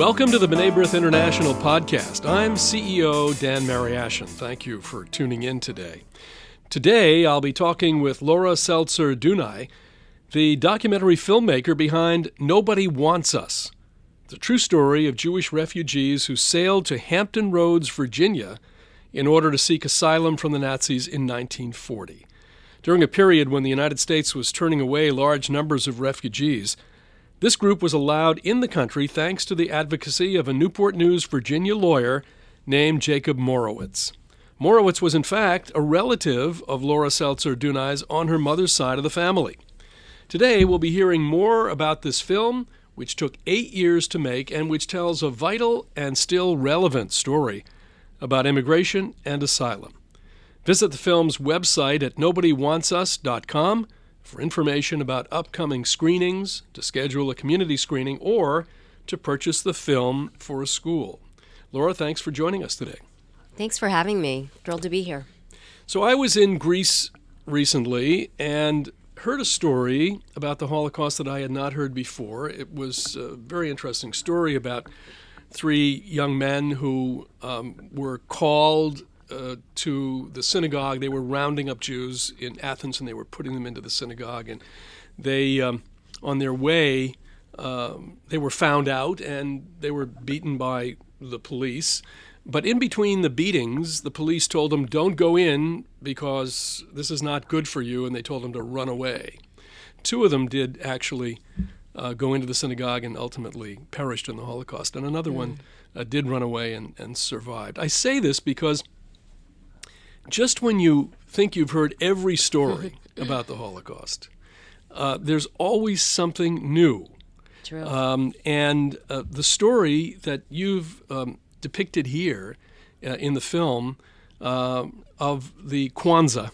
Welcome to the B'nai B'rith International podcast. I'm CEO Dan Mariaschin. Thank you for tuning in today. Today, I'll be talking with Laura Seltzer-Duny, the documentary filmmaker behind Nobody Wants Us, the true story of Jewish refugees who sailed to Hampton Roads, Virginia, in order to seek asylum from the Nazis in 1940. During a period when the United States was turning away large numbers of refugees, this group was allowed in the country thanks to the advocacy of a Newport News, Virginia lawyer named Jacob Morewitz. Morewitz was, in fact, a relative of Laura Seltzer-Duny's on her mother's side of the family. Today, we'll be hearing more about this film, which took 8 years to make and which tells a vital and still relevant story about immigration and asylum. Visit the film's website at nobodywantsus.com for information about upcoming screenings, to schedule a community screening, or to purchase the film for a school. Laura, thanks for joining us today. Thanks for having me. Thrilled to be here. So I was in Greece recently and heard a story about the Holocaust that I had not heard before. It was a very interesting story about three young men who were called to the synagogue. They were rounding up Jews in Athens, and they were putting them into the synagogue. And they, on their way, they were found out, and they were beaten by the police. But in between the beatings, the police told them, don't go in because this is not good for you, and they told them to run away. Two of them did actually go into the synagogue and ultimately perished in the Holocaust, and another one did run away and survived. I say this because just when you think you've heard every story about the Holocaust, there's always something new. True. And the story that you've depicted here in the film of the Kwanzaa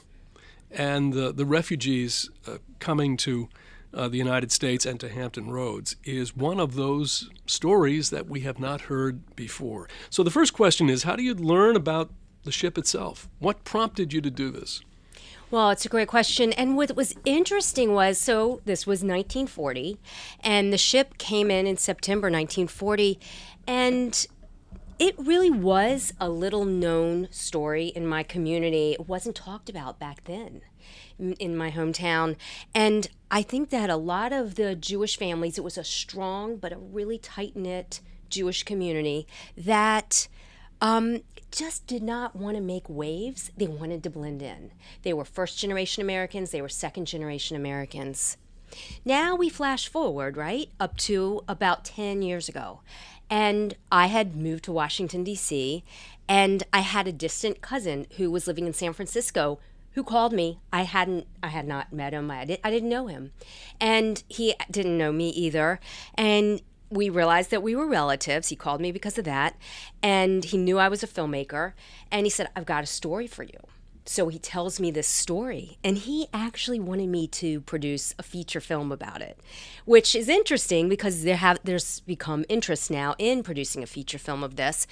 and the refugees coming to the United States and to Hampton Roads is one of those stories that we have not heard before. So the first question is, how do you learn about the ship itself? What prompted you to do this? Well, it's a great question. And what was interesting was, so this was 1940, and the ship came in September 1940, and it really was a little-known story in my community. It wasn't talked about back then in my hometown. And I think that a lot of the Jewish families, it was a strong but a really tight-knit Jewish community that just did not want to make waves. They wanted to blend in. They were first-generation Americans. They were second-generation Americans. Now we flash forward, right, up to about 10 years ago. And I had moved to Washington, D.C., and I had a distant cousin who was living in San Francisco who called me. I had not met him. I didn't know him. And he didn't know me either. And we realized that we were relatives. He called me because of that. And he knew I was a filmmaker. And he said, I've got a story for you. So he tells me this story. And he actually wanted me to produce a feature film about it, which is interesting because there's become interest now in producing a feature film of this.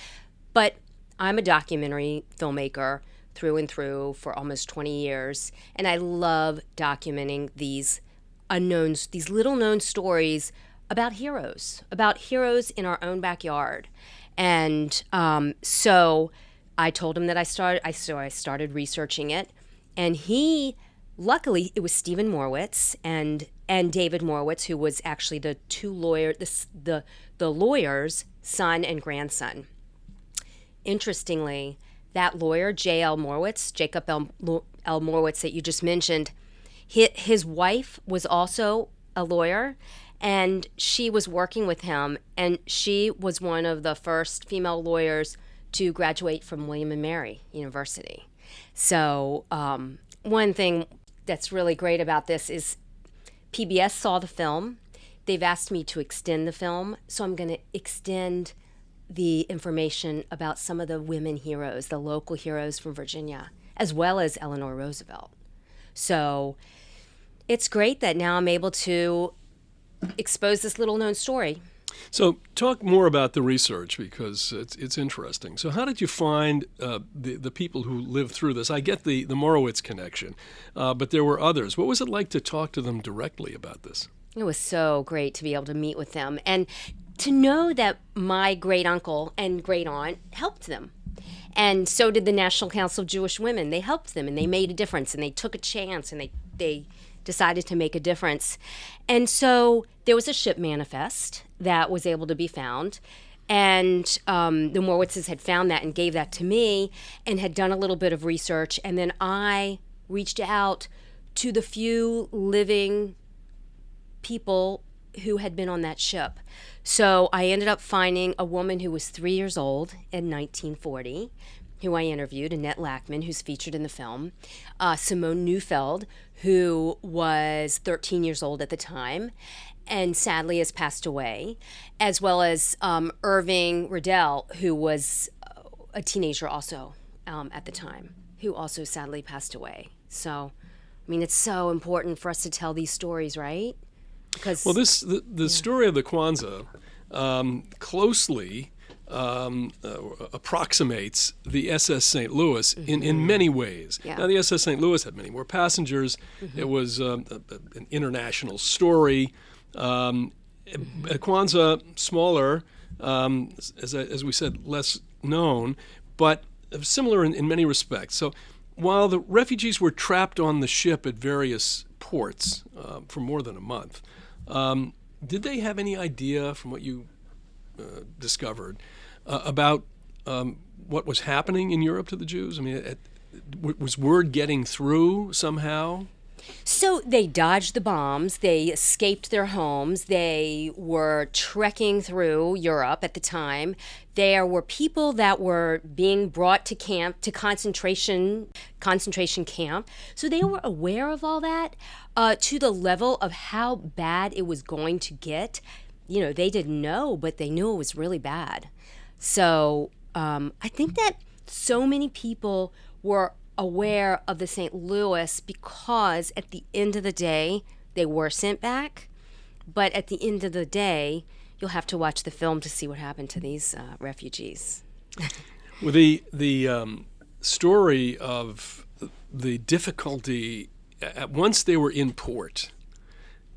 But I'm a documentary filmmaker through and through for almost 20 years. And I love documenting these unknowns, these little known stories about heroes in our own backyard. And so I told him that I started researching it. And luckily, it was Stephen Morewitz and David Morewitz, who was actually the lawyer's son and grandson. Interestingly, that lawyer, Jacob Morewitz that you just mentioned, his wife was also a lawyer, and she was working with him, and she was one of the first female lawyers to graduate from William and Mary University. So one thing that's really great about this is PBS saw the film. They've asked me to extend the film, so I'm going to extend the information about some of the women heroes, the local heroes from Virginia, as well as Eleanor Roosevelt. So it's great that now I'm able to expose this little-known story. So talk more about the research, because it's interesting. So how did you find the people who lived through this? I get the Morewitz connection, but there were others. What was it like to talk to them directly about this? It was so great to be able to meet with them. And to know that my great uncle and great aunt helped them. And so did the National Council of Jewish Women. They helped them, and they made a difference, and they took a chance, and they decided to make a difference. And so there was a ship manifest that was able to be found. And the Morewitzes had found that and gave that to me and had done a little bit of research. And then I reached out to the few living people who had been on that ship. So I ended up finding a woman who was 3 years old in 1940, who I interviewed, Annette Lackman, who's featured in the film, Simone Neufeld, who was 13 years old at the time and sadly has passed away, as well as Irving Riddell, who was a teenager also at the time, who also sadly passed away. So, I mean, it's so important for us to tell these stories, right? Because the story of the Kwanzaa closely approximates the SS St. Louis in many ways. Yeah. Now, the SS St. Louis had many more passengers. It was an international story. Kwanzaa, smaller, as we said, less known, but similar in many respects. So while the refugees were trapped on the ship at various ports for more than a month, did they have any idea, from what you discovered, about what was happening in Europe to the Jews? I mean, was word getting through somehow? So they dodged the bombs, they escaped their homes, they were trekking through Europe at the time. There were people that were being brought to camp, to concentration camp. So they were aware of all that to the level of how bad it was going to get. You know, they didn't know, but they knew it was really bad. So I think that so many people were aware of the St. Louis because at the end of the day, they were sent back. But at the end of the day, you'll have to watch the film to see what happened to these refugees. Well, the story of the difficulty once they were in port,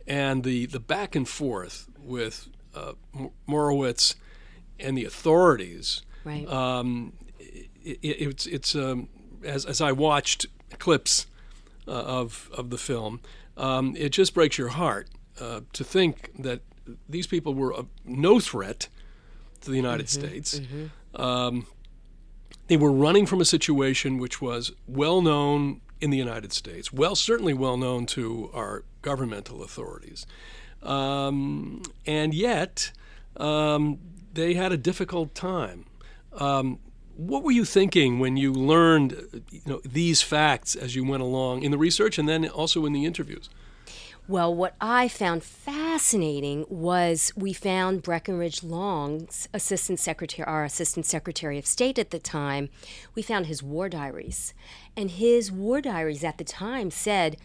and the back and forth with Morewitz and the authorities. Right. It's as I watched clips of the film, it just breaks your heart to think that these people were no threat to the United States. They were running from a situation which was well known in the United States, certainly well known to our governmental authorities, and yet they had a difficult time. What were you thinking when you learned, these facts as you went along in the research and then also in the interviews? Well, what I found fascinating was we found Breckinridge Long's our Assistant Secretary of State at the time. We found his war diaries. And his war diaries at the time said,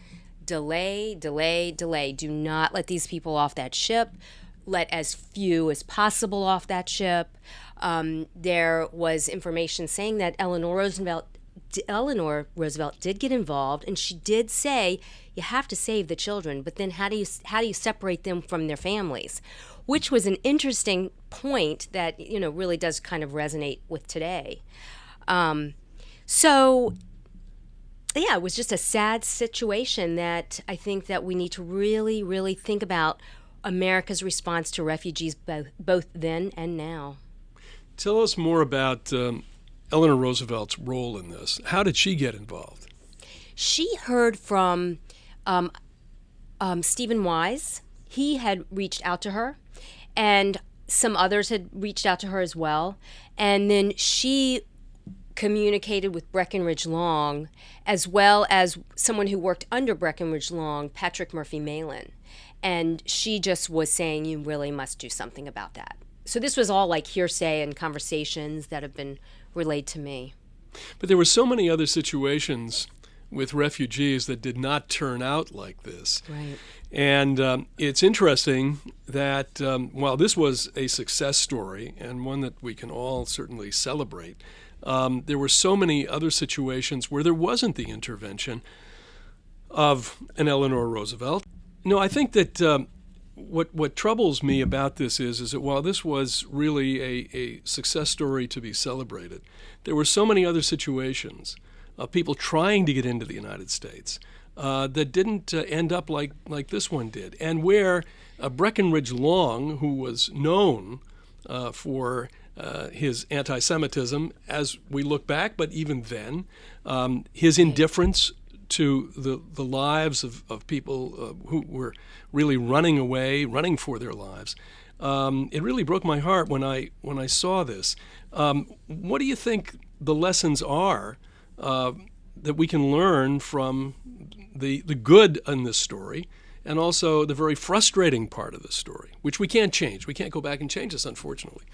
delay, delay, delay. Do not let these people off that ship. Let as few as possible off that ship. There was information saying that Eleanor Roosevelt did get involved, and she did say you have to save the children, but then how do you separate them from their families, which was an interesting point that really does kind of resonate with today. So yeah, it was just a sad situation that I think that we need to really, really think about America's response to refugees both then and now. Tell us more about Eleanor Roosevelt's role in this. How did she get involved? She heard from Stephen Wise. He had reached out to her, and some others had reached out to her as well. And then she communicated with Breckinridge Long, as well as someone who worked under Breckinridge Long, Patrick Murphy Malin. And she just was saying, you really must do something about that. So this was all like hearsay and conversations that have been relayed to me. But there were so many other situations with refugees that did not turn out like this. Right. And it's interesting that while this was a success story and one that we can all certainly celebrate, there were so many other situations where there wasn't the intervention of an Eleanor Roosevelt. I think that what troubles me about this is that while this was really a success story to be celebrated, there were so many other situations of people trying to get into the United States that didn't end up like this one did, and where Breckinridge Long, who was known for his anti-Semitism as we look back, but even then, his indifference to the lives of people who were really running for their lives. It really broke my heart when I saw this. What do you think the lessons are that we can learn from the good in this story, and also the very frustrating part of the story, which we can't change? We can't go back and change this, unfortunately.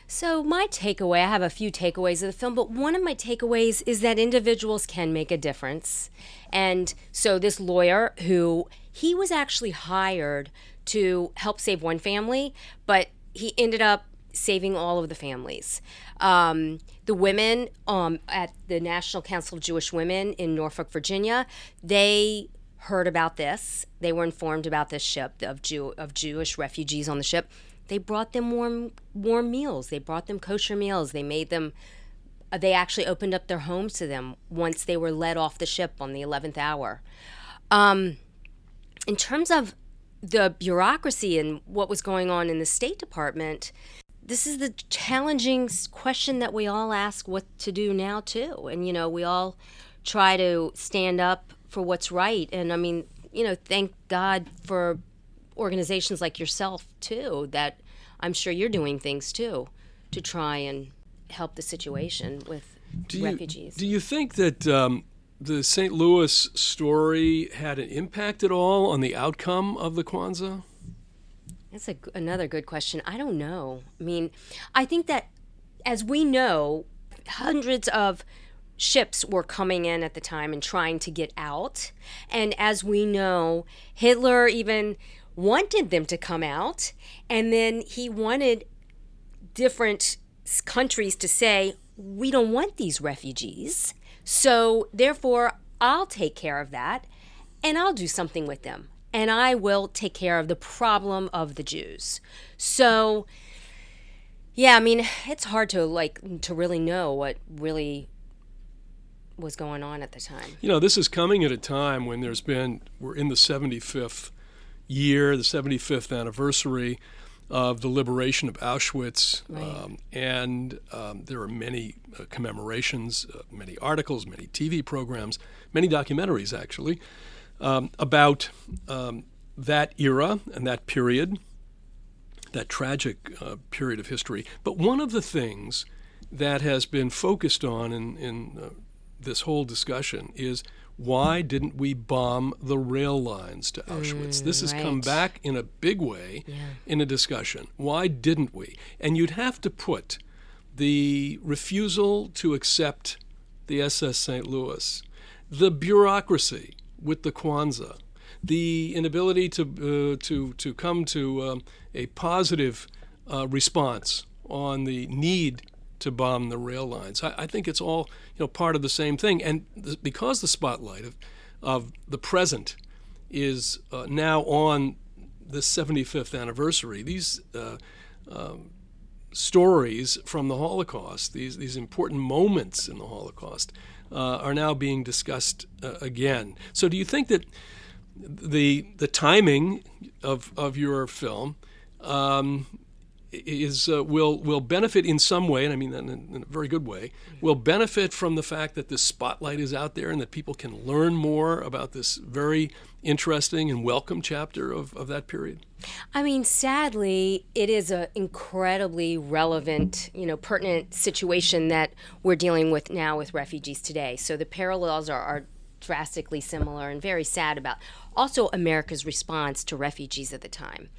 So my takeaway, I have a few takeaways of the film, but one of my takeaways is that individuals can make a difference. And so this lawyer, he was actually hired to help save one family, but he ended up saving all of the families. The women at the National Council of Jewish Women in Norfolk, Virginia, they heard about this. They were informed about this ship of Jewish refugees on the ship. They brought them warm meals. They brought them kosher meals. They made them. They actually opened up their homes to them once they were let off the ship on the 11th hour. In terms of the bureaucracy and what was going on in the State Department, this is the challenging question that we all ask what to do now too. And we all try to stand up for what's right. And I mean, thank God for organizations like yourself too, that I'm sure you're doing things too to try and help the situation with refugees. Do you think that the St. Louis story had an impact at all on the outcome of the Kwanzaa? That's another good question. I don't know. I mean, I think that, as we know, hundreds of ships were coming in at the time and trying to get out. And as we know, Hitler even wanted them to come out, and then he wanted different countries to say, we don't want these refugees, so therefore I'll take care of that, and I'll do something with them, and I will take care of the problem of the Jews. So yeah, I mean, it's hard to really know what really was going on at the time. This is coming at a time when we're in the 75th year, the 75th anniversary of the liberation of Auschwitz, right. And there are many commemorations, many articles, many TV programs, many documentaries actually, about that era and that period, that tragic period of history. But one of the things that has been focused on in this whole discussion is, why didn't we bomb the rail lines to Auschwitz? This has come back in a big way in a discussion. Why didn't we? And you'd have to put the refusal to accept the SS St. Louis, the bureaucracy with the Kwanzaa, the inability to come to a positive response on the need to bomb the rail lines. I think it's all part of the same thing. And because the spotlight of the present is now on this 75th anniversary, these stories from the Holocaust, these important moments in the Holocaust, are now being discussed again. So do you think that the timing of your film will benefit in some way, and I mean that in a very good way, will benefit from the fact that this spotlight is out there and that people can learn more about this very interesting and welcome chapter of that period? I mean, sadly, it is an incredibly relevant, pertinent situation that we're dealing with now with refugees today. So the parallels are drastically similar and very sad about also America's response to refugees at the time.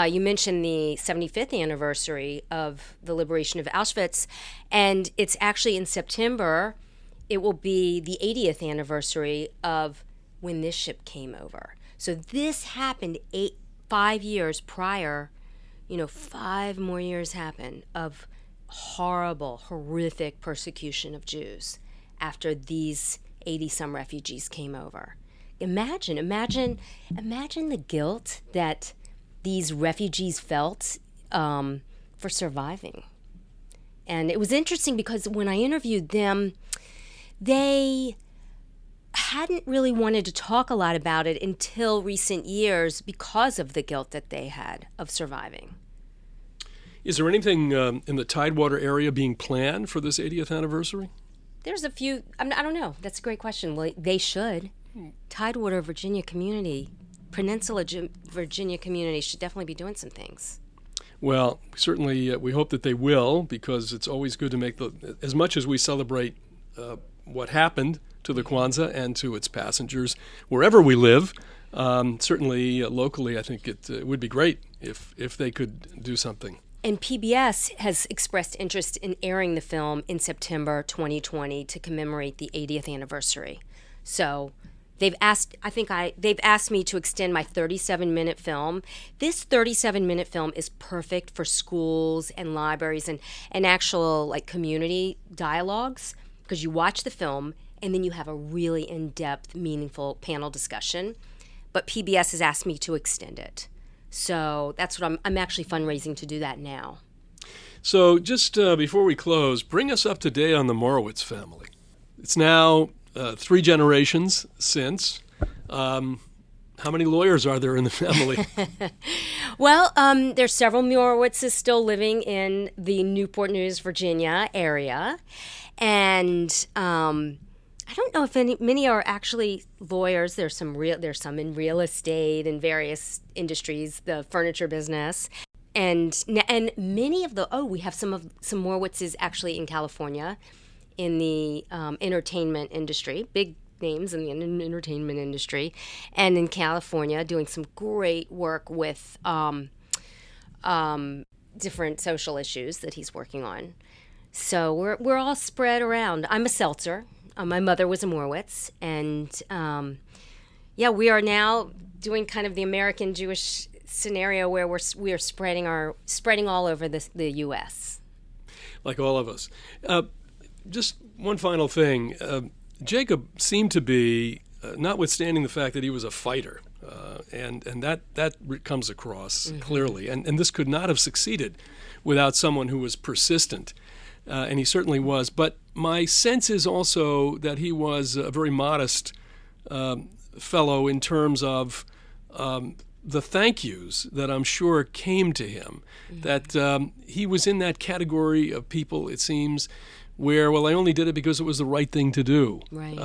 You mentioned the 75th anniversary of the liberation of Auschwitz, and it's actually in September. It will be the 80th anniversary of when this ship came over. So this happened 5 years prior. 5 more years happened of horrible, horrific persecution of Jews after these 80-some refugees came over. Imagine the guilt that these refugees felt for surviving. And it was interesting because when I interviewed them, they hadn't really wanted to talk a lot about it until recent years because of the guilt that they had of surviving. Is there anything in the Tidewater area being planned for this 80th anniversary? There's a few. I don't know. That's a great question. Well, they should. Tidewater, Virginia community, Peninsula Virginia community should definitely be doing some things. Well, certainly we hope that they will, because it's always good to make as much as we celebrate what happened to the Kwanzaa and to its passengers wherever we live. Certainly locally, I think it would be great if they could do something. And PBS has expressed interest in airing the film in September 2020 to commemorate the 80th anniversary. So they've asked me to extend my 37-minute film. This 37-minute film is perfect for schools and libraries and actual community dialogues, because you watch the film and then you have a really in-depth, meaningful panel discussion. But PBS has asked me to extend it. So that's what I'm actually fundraising to do that now. So just before we close, bring us up to date on the Morewitz family. It's now 3 generations since. How many lawyers are there in the family? Well, there's several Morewitzes still living in the Newport News, Virginia area. And I don't know if many are actually lawyers. There's some in real estate and various industries, the furniture business, and many of we have some Morewitzes actually in California, in the entertainment industry, big names in the entertainment industry, and in California doing some great work with different social issues that he's working on. So we're all spread around. I'm a Seltzer. My mother was a Morewitz, and we are now doing kind of the American Jewish scenario where we are spreading all over the U.S. Like all of us. Just one final thing. Jacob seemed to be, notwithstanding the fact that he was a fighter, and that comes across clearly, and this could not have succeeded without someone who was persistent. And he certainly was. But my sense is also that he was a very modest fellow in terms of the thank yous that I'm sure came to him. That he was in that category of people, it seems, where, well, I only did it because it was the right thing to do, right.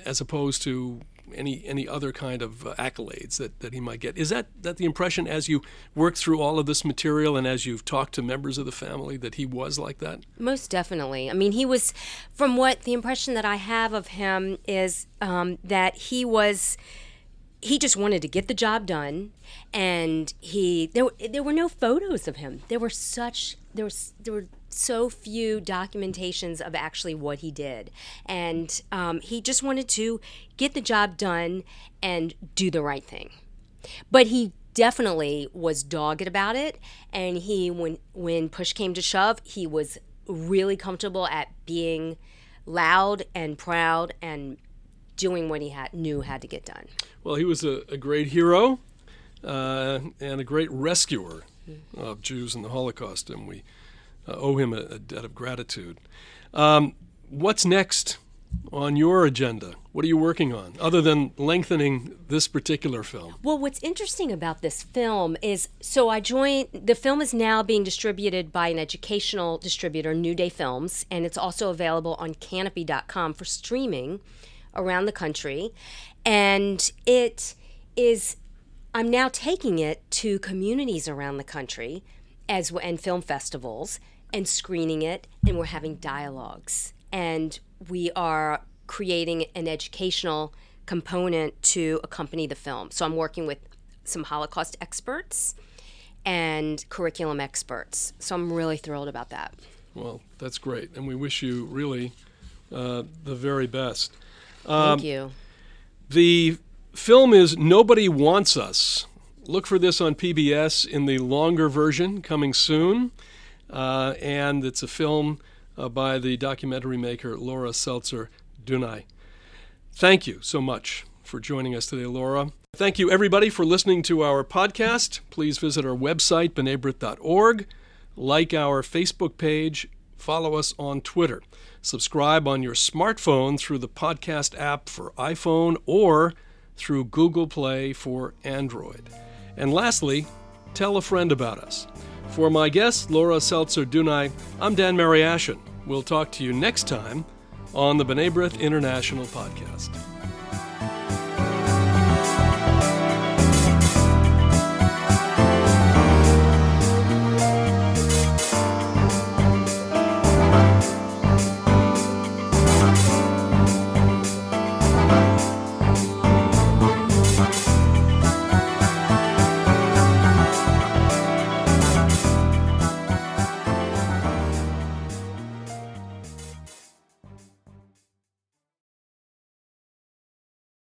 As opposed to any other kind of accolades that he might get. Is that the impression as you work through all of this material and as you've talked to members of the family, that he was like that? Most definitely. I mean, he was, the impression that I have of him is that he just wanted to get the job done, and there were no photos of him. There were so few documentations of actually what he did, and he just wanted to get the job done and do the right thing. But he definitely was dogged about it, and when push came to shove, he was really comfortable at being loud and proud and doing what he knew had to get done. Well, he was a great hero and a great rescuer of Jews in the Holocaust, and we owe him a debt of gratitude. What's next on your agenda? What are you working on, other than lengthening this particular film? Well, what's interesting about this film is, the film is now being distributed by an educational distributor, New Day Films, and it's also available on Canopy.com for streaming around the country. And I'm now taking it to communities around the country and film festivals, and screening it, and we're having dialogues. And we are creating an educational component to accompany the film. So I'm working with some Holocaust experts and curriculum experts. So I'm really thrilled about that. Well, that's great. And we wish you really the very best. Thank you. The film is Nobody Wants Us. Look for this on PBS in the longer version coming soon. And it's a film by the documentary maker Laura Seltzer-Duny. Thank you so much for joining us today, Laura. Thank you, everybody, for listening to our podcast. Please visit our website, b'nai.org, like our Facebook page, follow us on Twitter. Subscribe on your smartphone through the podcast app for iPhone or through Google Play for Android. And lastly, tell a friend about us. For my guest, Laura Seltzer-Duny, I'm Dan Mariaschin. We'll talk to you next time on the B'nai B'rith International Podcast.